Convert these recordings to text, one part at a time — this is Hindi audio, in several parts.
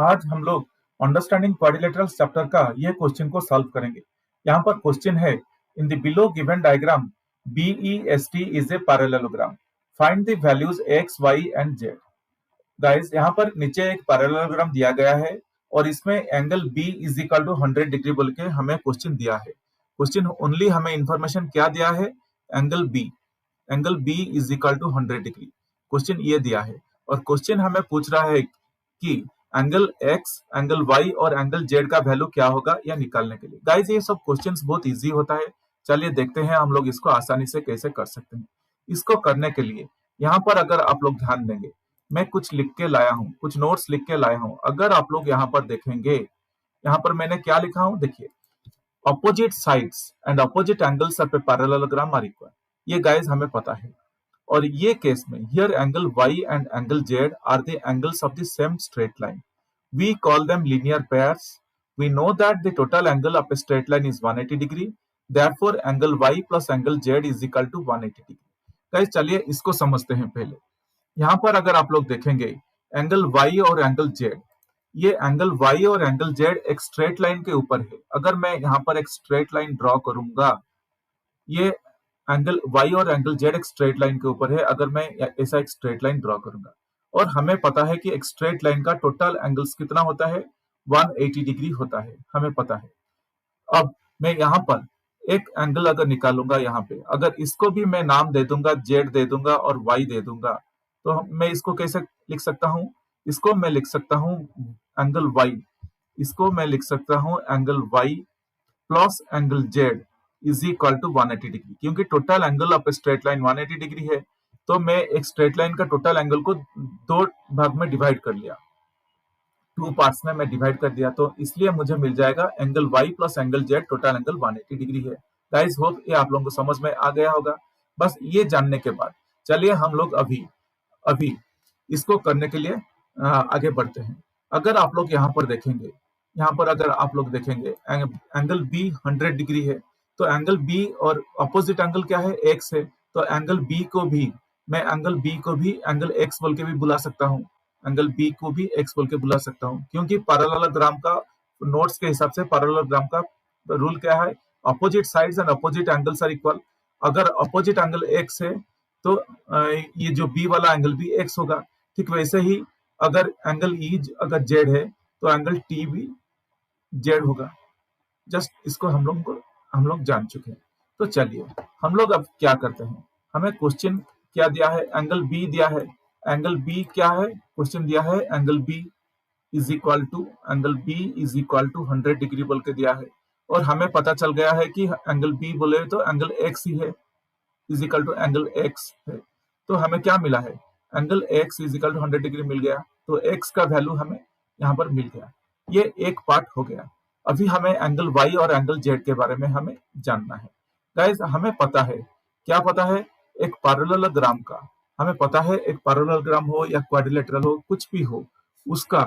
आज हम लोग अंडरस्टैंडिंग क्वाड्रिलेटरल चैप्टर का ये क्वेश्चन को सॉल्व करेंगे। यहाँ पर क्वेश्चन है, in the below given diagram BEST is a parallelogram, find the values x, y and z। Guys, यहाँ पर नीचे एक पैरेललोग्राम दिया गया है और इसमें angle B is equal to 100 degree बोल के हमें क्वेश्चन दिया है। क्वेश्चन ओनली हमें इंफॉर्मेशन क्या दिया है, angle B is equal to 100 degree, question ये दिया है। और क्वेश्चन हमें पूछ रहा है कि एंगल X, एंगल Y और एंगल Z का वैल्यू क्या होगा यह निकालने के लिए। गाइस, ये सब क्वेश्चंस बहुत इजी होता है। चलिए देखते हैं हम लोग इसको आसानी से कैसे कर सकते हैं। इसको करने के लिए यहाँ पर अगर आप लोग ध्यान देंगे, मैं कुछ लिख के लाया हूँ, कुछ नोट्स लिख के लाया हूँ। अगर आप लोग यहाँ पर देखेंगे, यहाँ पर मैंने क्या लिखा हूँ, देखिए, opposite sides and opposite angles of a parallelogram are equal. ये गाइस हमें पता है। और ये केस में here angle Y and angle Z are the angles of the same straight line. We call them linear pairs. We know that the total angle of a straight line is 180 degree. Therefore, angle Y plus angle Z is equal to 180 degree. Guys, चलिए इसको समझते हैं पहले। यहाँ पर अगर आप लोग देखेंगे एंगल Y और एंगल Z, ये एंगल Y और एंगल Z एक स्ट्रेट लाइन के ऊपर है। अगर मैं यहाँ पर एक स्ट्रेट लाइन ड्रॉ करूंगा, ये एंगल Y और एंगल Z एक स्ट्रेट लाइन के ऊपर है। अगर मैं ऐसा एक स्ट्रेट लाइन ड्रॉ करूंगा, और हमें पता है कि एक स्ट्रेट लाइन का टोटल एंगल्स कितना होता है, 180 डिग्री होता है, हमें पता है। अब मैं यहाँ पर एक एंगल अगर निकालूंगा, यहाँ पे अगर इसको भी मैं नाम दे दूंगा, Z दे दूंगा और Y दे दूंगा, तो मैं इसको कैसे लिख सकता हूँ, इसको मैं लिख सकता हूँ एंगल Y, इसको मैं लिख सकता हूँ angle Y plus angle Z is equal to 180 degree. क्योंकि total angle of straight line 180 degree है, तो मैं एक स्ट्रेट लाइन का टोटल एंगल को दो भाग में डिवाइड कर लिया, 2 पार्ट्स में मैं डिवाइड कर दिया, तो इसलिए मुझे मिल जाएगा angle Y plus angle Z total angle 180 degree है। गाइस, होप ये आप लोगों को समझ में आ गया होगा। बस ये जानने के बाद चलिए हम लोग अभी इसको करने के लिए आगे बढ़ते हैं। अगर आप लोग यहाँ पर देखेंगे, यहाँ पर अगर आप लोग देखेंगे एंगल B 100 डिग्री है, तो एंगल B और अपोजिट एंगल क्या है, X है, तो एंगल B को भी मैं एंगल B को भी एंगल X बोल के भी बुला सकता हूँ, एंगल B को भी X बोल के बुला सकता हूँ। क्योंकि पैरेललोग्राम का नोट्स के हिसाब से पैरेललोग्राम का रूल क्या है, opposite sides and opposite angles are equal. अगर अपोजिट एंगल X है तो ये जो B वाला एंगल भी X होगा। ठीक वैसे ही अगर एंगल E अगर Z है तो एंगल T भी Z होगा। जस्ट इसको हम लोग जान चुके हैं। तो चलिए हम लोग अब क्या करते हैं, हमें क्वेश्चन क्या दिया है, एंगल B दिया है। एंगल B क्या है, क्वेश्चन दिया है angle B is equal to 100 degree बोल के दिया है। और हमें पता चल गया है कि एंगल B बोले तो एंगल X ही है, is equal to angle X है। तो हमें क्या मिला है, angle X is equal to 100 degree मिल गया, तो X का वैल्यू हमें यहाँ पर मिल गया। ये एक पार्ट हो गया। अभी हमें एंगल Y और एंगल Z के बारे में हमें जानना है। गाइस, हमें पता है, क्या पता है, एक पैरेललोग्राम का हमें पता है, एक पैरेललोग्राम हो या क्वाड्रिलेटरल हो, कुछ भी हो, उसका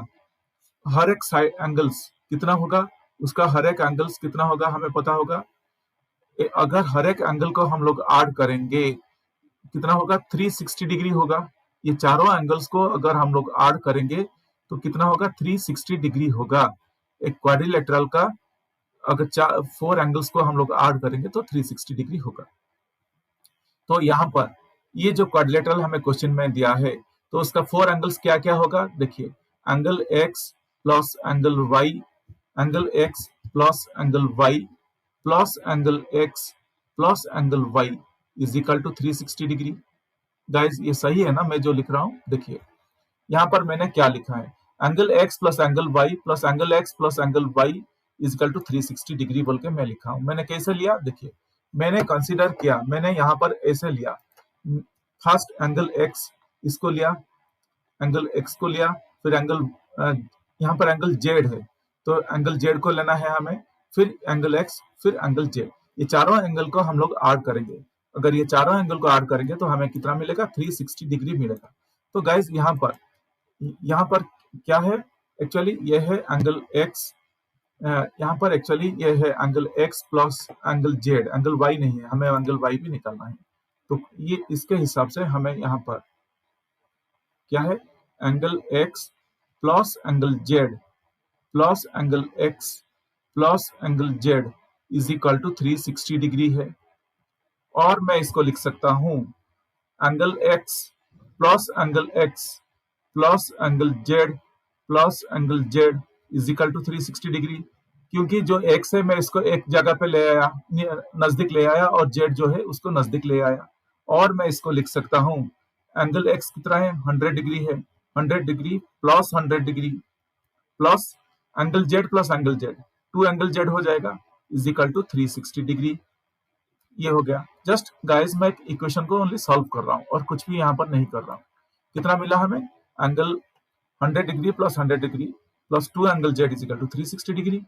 हर एक साइड एंगल्स कितना होगा, उसका हर एक एंगल्स कितना होगा हमें पता होगा। अगर हर एक एंगल को हम लोग ऐड करेंगे कितना होगा, 360 डिग्री होगा। ये चारों एंगल्स को अगर हम लोग ऐड करेंगे तो कितना होगा, 360 डिग्री होगा। एक क्वाड्रिलेटरल का अगर 4 एंगल्स को हम लोग ऐड करेंगे तो 360 डिग्री होगा। तो यहाँ पर ये जो क्वाड्रिलेटरल हमें क्वेश्चन में दिया है, तो उसका 4 एंगल्स क्या क्या होगा, देखिए, angle X plus angle Y, angle X plus angle Y plus angle X plus angle Y is equal to 360 degree. Guys, ये सही है ना मैं जो लिख रहा हूँ, देखिए यहाँ पर मैंने क्या लिखा है, angle X plus angle Y plus angle X plus angle Y is equal to 360 degree बोल के मैं लिखा हूँ। मैंने कैसे लिया, देखिए, मैंने कंसीडर किया, मैंने यहाँ पर ऐसे लिया, फर्स्ट एंगल X इसको लिया, एंगल X को लिया, फिर एंगल यहाँ पर एंगल Z है तो एंगल Z को लेना है हमें, फिर एंगल X, फिर एंगल Z। ये चारों एंगल को हम लोग ऐड करेंगे। अगर ये चारों एंगल को ऐड करेंगे तो हमें कितना मिलेगा, 360 डिग्री मिलेगा। तो गाइज, यहाँ पर क्या है, एक्चुअली ये है एंगल X, यहाँ पर एक्चुअली ये है angle X plus angle Z, angle Y नहीं है, हमें एंगल Y भी निकालना है। तो ये इसके हिसाब से हमें यहाँ पर क्या है, angle X plus angle Z plus angle x plus angle z is equal to 360 degree है। और मैं इसको लिख सकता हूं angle x plus angle x plus angle z plus angle z is equal to 360 degree, क्योंकि जो x है मैं इसको एक जगह पे ले आया, नजदीक ले आया, और z जो है उसको नजदीक ले आया। और मैं इसको लिख सकता हूं एंगल x कितना है 100 डिग्री है, 100 degree plus 100 degree plus angle z plus angle z, 2 angle z हो जाएगा इज इक्वल टू 360 डिग्री। ये हो गया। जस्ट गाइस मैं इक्वेशन को ओनली सॉल्व कर रहा हूं और कुछ भी यहाँ पर नहीं कर रहा हूं। कितना मिला हमें, angle 100 degree plus 100 degree plus 2 angle z is equal to 360 degree,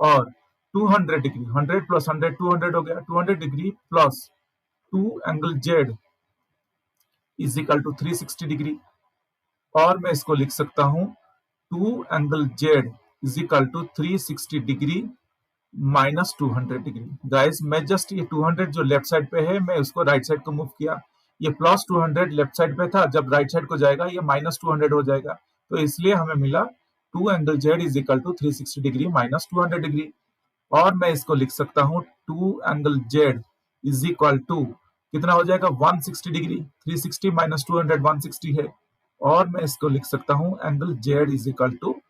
और 200 डिग्री 100 प्लस 100 200 हो गया, 200 degree plus 2 angle z is equal to 360 degree. और मैं इसको लिख सकता हूं 2 angle z is equal to 360 degree minus 200 degree. Guys मैं जस्ट ये 200 जो लेफ्ट साइड पे है मैं उसको राइट साइड को मूव किया, ये प्लस 200 लेफ्ट साइड पे था, जब राइट साइड को जाएगा ये माइनस 200 हो जाएगा, तो इसलिए हमें मिला 2 angle z is equal to 360 degree minus 200 degree. और मैं इसको लिख सकता हूँ 2 angle z is equal to कितना हो जाएगा 160 डिग्री, 360 माइनस 200 160 है। और मैं इसको लिख सकता हूँ angle z is equal to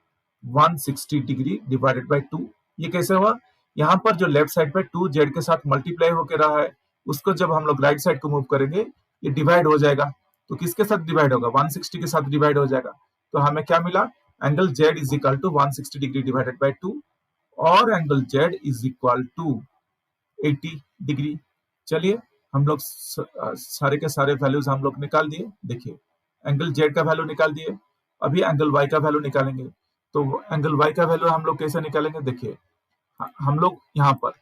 160 degree divided by 2। ये कैसे हुआ, यहाँ पर जो लेफ्ट साइड पे 2z के साथ मल्टीप्लाई होकर रहा है उसको जब हम लोग राइट साइड को मूव करेंगे ये डिवाइड हो जाएगा, तो किसके साथ डिवाइड होगा 160 के साथ डिवाइड हो जाएगा। तो हमें क्या मिला, angle z is equal to 160 degree divided by 2 और angle z is equal to 80 degree. चलिए हम लोग सारे के सारे वैल्यूज हम लोग निकाल दिए। देखिए एंगल z का वैल्यू निकाल दिए, अभी एंगल y का वैल्यू निकालेंगे। तो एंगल y का वैल्यू हम लोग कैसे निकालेंगे, देखिए हम लोग यहाँ पर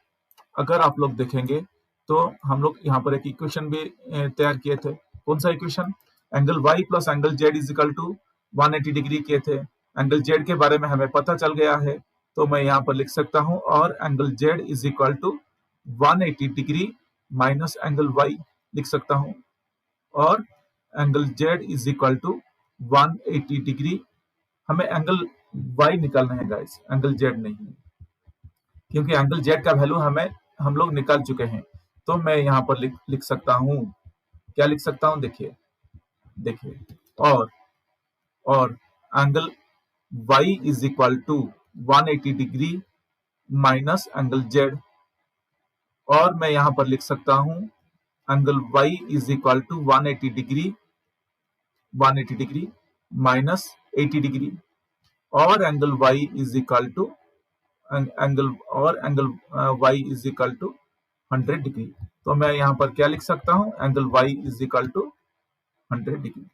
अगर आप लोग देखेंगे तो हम लोग यहाँ पर एक इक्वेशन भी तैयार किए थे। कौन सा equation, angle y plus angle z is equal to 180 degree किए थे। एंगल z के बारे में हमें पता चल गया है, तो मैं यहाँ पर लिख सकता हूँ और angle z is equal to 180 degree minus angle y लिख सकता हूँ, और angle z is equal to 180 degree. हमें एंगल y निकालना है गाइस, एंगल z नहीं, क्योंकि एंगल z का वैल्यू हम लोग निकाल चुके हैं। तो मैं यहाँ पर लिख सकता हूँ, क्या लिख सकता हूँ, देखिए और angle y is equal to 180 degree minus angle z, और मैं यहाँ पर लिख सकता हूँ angle y is equal to 180 degree minus 80 degree, और angle y is equal to y is equal to 100 degree. तो मैं यहाँ पर क्या लिख सकता हूँ, angle y is equal to 100 degree.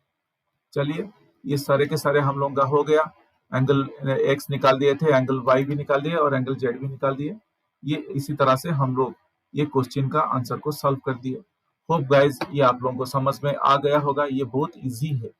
चलिए ये सारे के सारे हम लोग का हो गया, एंगल x निकाल दिए थे, एंगल y भी निकाल दिए और एंगल z भी निकाल दिए। ये इसी तरह से हम लोग ये क्वेश्चन का आंसर को सॉल्व कर दिए। होप गाइज ये आप लोगों को समझ में आ गया होगा, ये बहुत इजी है।